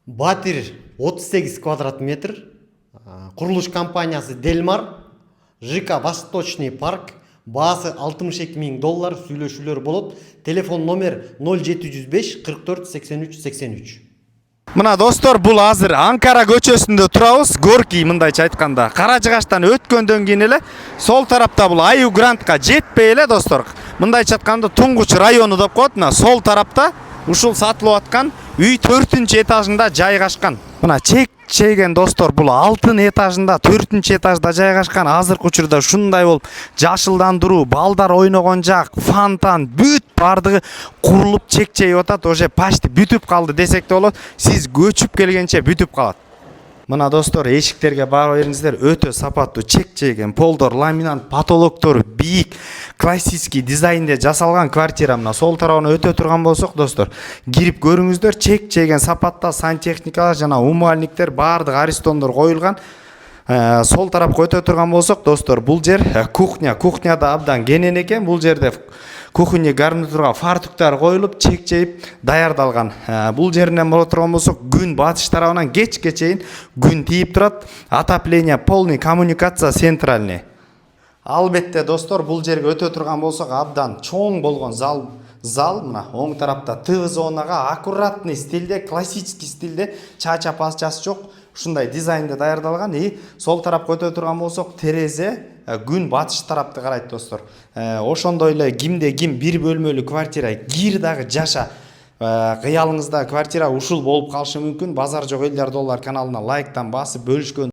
Батир 38 квадрат метр. Курулуш компаниясы Делмар. ЖК Восточный парк. Баасы $62.000. Сүйлөшүүлөр болот. Телефон номер 0705 44 83 83. Мына достор, бул азыр Анкара көчөсүндө турабыз. Горки мындайча айтканда Кара Жыгачтан өткөндөн кийин эле сол тарапта бул Аю Грантка жетпей эле достор. Мындайча айтканда Туңгуч району деп коет. Мына сол тарапта ушул сатылып аткан үй 4-этажында жайгашкан. Мына чек-чеген достор, бул 6-этажында 4-этажда жайгашкан. Азыркы учурда ушундай болуп жашылдандыруу, балдар ойногон жак, фонтан, бүт бардыгы курулуп чек-чейип атат. Уже почти бүтүп калды десек те болот. Сиз көчүп келгенче бүтүп калат. Мына достор, эшиктерге бара бериңиздер. Өтө сапаттуу чек-чейген полдор, ламинат, потолоктору бийик, классический дизайнде жасалган квартира. Мына сол тарабына өтө турган болсок достор, кирип көрүңүздөр. Чек-чейген сапатта сантехникалар жана умывальниктер, бардык аристондор коюлган. Сол тарапка өтө турган болсок достор, бул жер кухня. Кухняда абдан кенен экен. Бул жерде кухня гарнитурга фартуктар коюлуп, чек-чейип даярдалган. Бул жеринен боло турган болсок, күн батыш тарабынан кечке чейин күн тийип турат. Отопление полный, коммуникация центральный. Албетте достор, бул жерге өтө турган болсок, абдан чоң болгон зал мына оң тарапта ТВ зонага аккуратный стилде, классический стилде, чача пасчасы жок, ушундай дизайнде даярдалган. И сол тарапка өтө турган болсок, терезе күн батыш тарапты карайт достор. Ошондой эле кимде ким бир бөлмөлүү квартира кир дагы жаша. Кыялыңызда квартира ушул болуп калышы мүмкүн. Базар жок $50 каналына лайктан басып бөлүшкөн